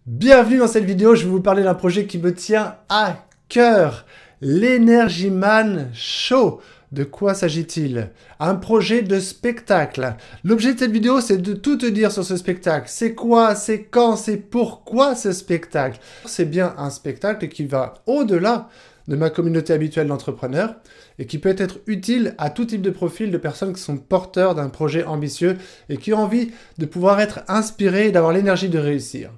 Bienvenue dans cette vidéo, je vais vous parler d'un projet qui me tient à cœur, l'Energy Man Show. De quoi s'agit-il? Un projet de spectacle. L'objet de cette vidéo, c'est de tout te dire sur ce spectacle. C'est quoi, c'est quand, c'est pourquoi ce spectacle. C'est bien un spectacle qui va au-delà de ma communauté habituelle d'entrepreneurs et qui peut être utile à tout type de profil de personnes qui sont porteurs d'un projet ambitieux et qui ont envie de pouvoir être inspirés et d'avoir l'énergie de réussir.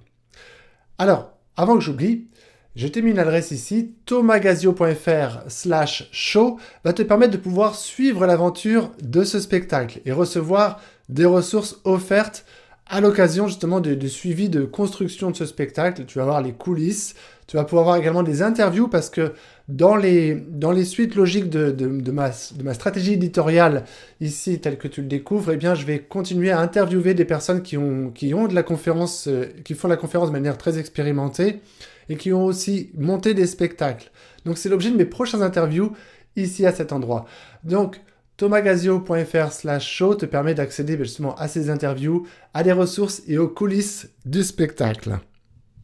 Alors, avant que j'oublie, je t'ai mis une adresse ici, thomagazio.fr/show va te permettre de pouvoir suivre l'aventure de ce spectacle et recevoir des ressources offertes à l'occasion justement du suivi de construction de ce spectacle. Tu vas voir les coulisses, tu vas pouvoir voir également des interviews parce que dans les suites logiques de ma stratégie éditoriale ici, telle que tu le découvres, eh bien, je vais continuer à interviewer des personnes qui ont de la conférence, qui font la conférence de manière très expérimentée et qui ont aussi monté des spectacles. Donc, c'est l'objet de mes prochaines interviews ici à cet endroit. Donc, thomagazio.fr/show te permet d'accéder justement à ces interviews, à des ressources et aux coulisses du spectacle.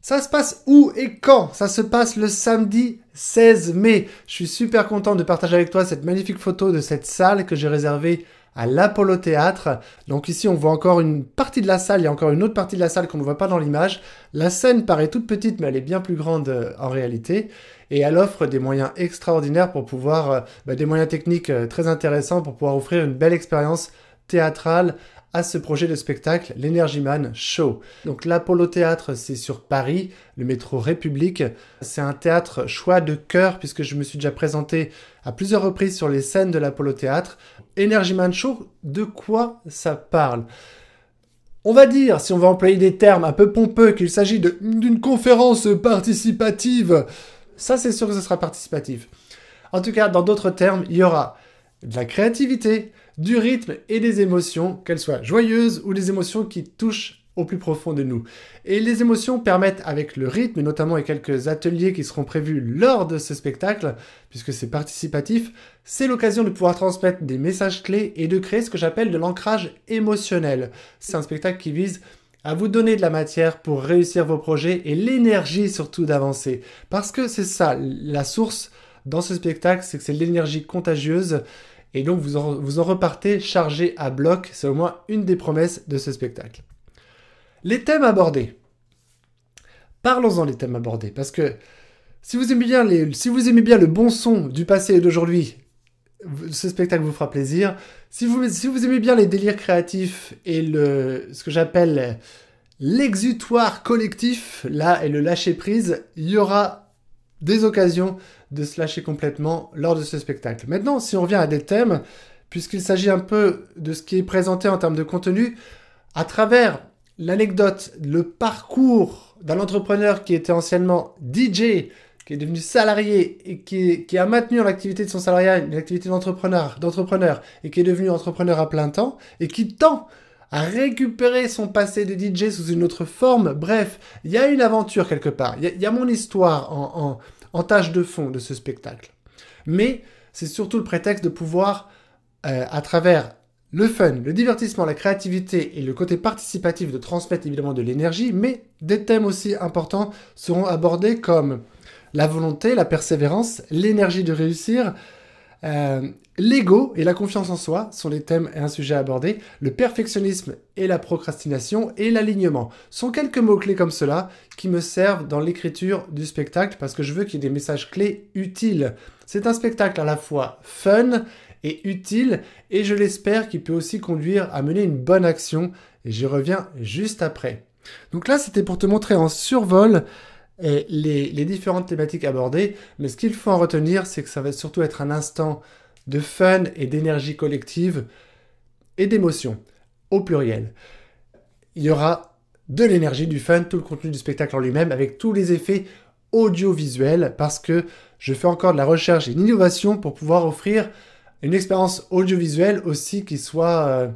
Ça se passe où et quand? Ça se passe le samedi 16 mai. Je suis super content de partager avec toi cette magnifique photo de cette salle que j'ai réservée à l'Apollo Théâtre. Donc ici, on voit encore une partie de la salle. Il y a encore une autre partie de la salle qu'on ne voit pas dans l'image. La scène paraît toute petite, mais elle est bien plus grande en réalité. Et elle offre des moyens extraordinaires pour pouvoir, des moyens techniques très intéressants pour pouvoir offrir une belle expérience théâtrale à ce projet de spectacle, l'Energy Man Show. Donc l'Apollo Théâtre, c'est sur Paris, le métro République. C'est un théâtre choix de cœur puisque je me suis déjà présenté à plusieurs reprises sur les scènes de l'Apollo Théâtre. Energy Man Show, de quoi ça parle? On va dire, si on va employer des termes un peu pompeux, qu'il s'agit d'une conférence participative. Ça, c'est sûr que ce sera participatif. En tout cas, dans d'autres termes, il y aura de la créativité, du rythme et des émotions, qu'elles soient joyeuses ou des émotions qui touchent au plus profond de nous. Et les émotions permettent, avec le rythme, et notamment avec quelques ateliers qui seront prévus lors de ce spectacle, puisque c'est participatif, c'est l'occasion de pouvoir transmettre des messages clés et de créer ce que j'appelle de l'ancrage émotionnel. C'est un spectacle qui vise à vous donner de la matière pour réussir vos projets et l'énergie surtout d'avancer. Parce que c'est ça, la source dans ce spectacle, c'est que c'est l'énergie contagieuse. Et donc, vous en repartez chargé à bloc. C'est au moins une des promesses de ce spectacle. Les thèmes abordés. Parlons-en des thèmes abordés. Parce que si vous aimez bien le bon son du passé et d'aujourd'hui, ce spectacle vous fera plaisir. Si vous aimez bien les délires créatifs et ce que j'appelle l'exutoire collectif, là, et le lâcher-prise, il y aura des occasions de se lâcher complètement lors de ce spectacle. Maintenant, si on revient à des thèmes, puisqu'il s'agit un peu de ce qui est présenté en termes de contenu, à travers l'anecdote, le parcours d'un entrepreneur qui était anciennement DJ, qui est devenu salarié et qui a maintenu en l'activité de son salariat une activité d'entrepreneur et qui est devenu entrepreneur à plein temps et qui tend à récupérer son passé de DJ sous une autre forme. Bref, il y a une aventure quelque part. Il y a mon histoire en tâche de fond de ce spectacle. Mais c'est surtout le prétexte de pouvoir, à travers le fun, le divertissement, la créativité et le côté participatif, de transmettre évidemment de l'énergie, mais des thèmes aussi importants seront abordés comme la volonté, la persévérance, l'énergie de réussir, l'ego et la confiance en soi sont les thèmes et un sujet abordé. Le perfectionnisme et la procrastination et l'alignement sont quelques mots-clés comme cela qui me servent dans l'écriture du spectacle parce que je veux qu'il y ait des messages clés utiles. C'est un spectacle à la fois fun et utile et je l'espère qu'il peut aussi conduire à mener une bonne action et j'y reviens juste après. Donc là, c'était pour te montrer en survol les différentes thématiques abordées, mais ce qu'il faut en retenir, c'est que ça va surtout être un instant de fun et d'énergie collective et d'émotion, au pluriel. Il y aura de l'énergie, du fun, tout le contenu du spectacle en lui-même, avec tous les effets audiovisuels, parce que je fais encore de la recherche et une innovation pour pouvoir offrir une expérience audiovisuelle aussi qui soit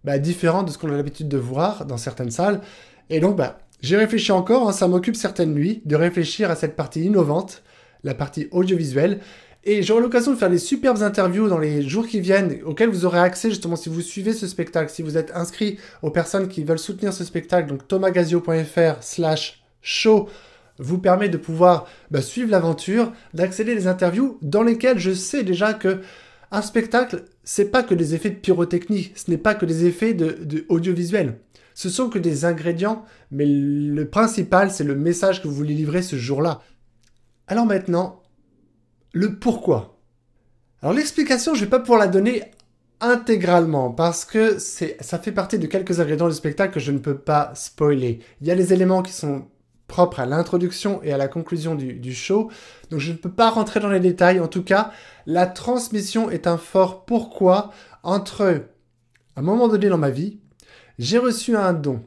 différente de ce qu'on a l'habitude de voir dans certaines salles. Et donc, j'ai réfléchi encore, ça m'occupe certaines nuits, de réfléchir à cette partie innovante, la partie audiovisuelle, Et j'aurai l'occasion de faire des superbes interviews dans les jours qui viennent, auxquelles vous aurez accès justement si vous suivez ce spectacle, si vous êtes inscrit aux personnes qui veulent soutenir ce spectacle, donc thomagazio.fr/show. show vous permet de pouvoir suivre l'aventure, d'accéder les interviews dans lesquelles je sais déjà que un spectacle, c'est pas que des effets de pyrotechnie, ce n'est pas que des effets de audiovisuel. Ce sont que des ingrédients, mais le principal, c'est le message que vous voulez livrer ce jour-là. Alors maintenant, le pourquoi. Alors l'explication, je vais pas pouvoir la donner intégralement parce que ça fait partie de quelques ingrédients du spectacle que je ne peux pas spoiler. Il y a les éléments qui sont propres à l'introduction et à la conclusion du show, donc je ne peux pas rentrer dans les détails. En tout cas, la transmission est un fort pourquoi entre un moment donné dans ma vie, j'ai reçu un don.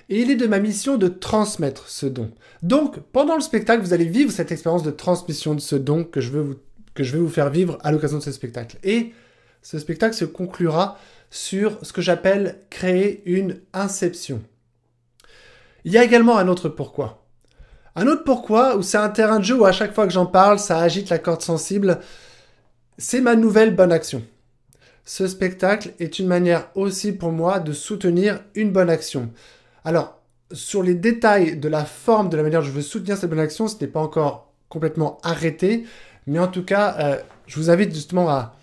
Et il est de ma mission de transmettre ce don. Donc, pendant le spectacle, vous allez vivre cette expérience de transmission de ce don que je vais vous faire vivre à l'occasion de ce spectacle. Et ce spectacle se conclura sur ce que j'appelle créer une inception. Il y a également un autre pourquoi. Un autre pourquoi, où c'est un terrain de jeu où à chaque fois que j'en parle, ça agite la corde sensible, c'est ma nouvelle bonne action. Ce spectacle est une manière aussi pour moi de soutenir une bonne action. Alors, sur les détails de la forme, de la manière dont je veux soutenir cette bonne action, ce n'est pas encore complètement arrêté, mais en tout cas, je vous invite justement à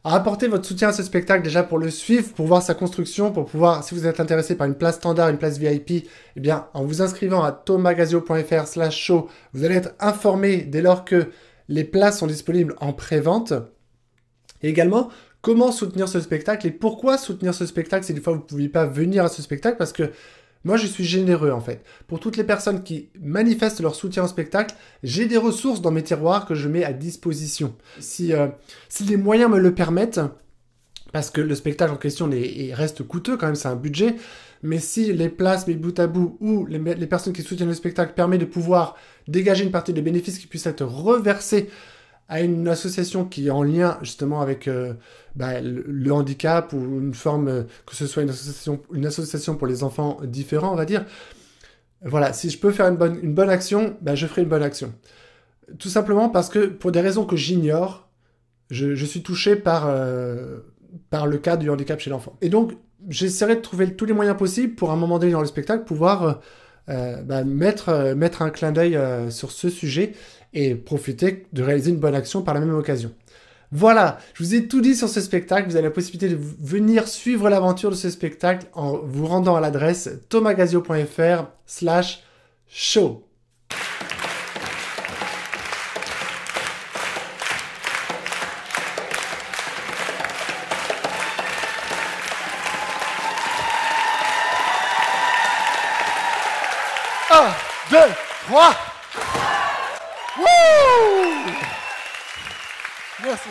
apporter votre soutien à ce spectacle déjà pour le suivre, pour voir sa construction, pour pouvoir, si vous êtes intéressé par une place standard, une place VIP, eh bien, en vous inscrivant à tomagazio.fr/show, vous allez être informé dès lors que les places sont disponibles en pré-vente. Et également, comment soutenir ce spectacle et pourquoi soutenir ce spectacle si des fois vous ne pouviez pas venir à ce spectacle, parce que moi, je suis généreux, en fait. Pour toutes les personnes qui manifestent leur soutien au spectacle, j'ai des ressources dans mes tiroirs que je mets à disposition. Si les moyens me le permettent, parce que le spectacle en question reste coûteux, quand même, c'est un budget, mais si les places, mes bout à bout, ou les personnes qui soutiennent le spectacle permettent de pouvoir dégager une partie des bénéfices qui puissent être reversés à une association qui est en lien justement avec le handicap ou une forme, que ce soit une association pour les enfants différents, on va dire. Voilà, si je peux faire une bonne action, je ferai une bonne action. Tout simplement parce que pour des raisons que j'ignore, je suis touché par le cas du handicap chez l'enfant. Et donc, j'essaierai de trouver tous les moyens possibles pour, à un moment donné dans le spectacle, pouvoir mettre un clin d'œil sur ce sujet et profiter de réaliser une bonne action par la même occasion. Voilà, je vous ai tout dit sur ce spectacle. Vous avez la possibilité de venir suivre l'aventure de ce spectacle en vous rendant à l'adresse tomagazio.fr/show. Un, deux, trois. Wouh! Merci.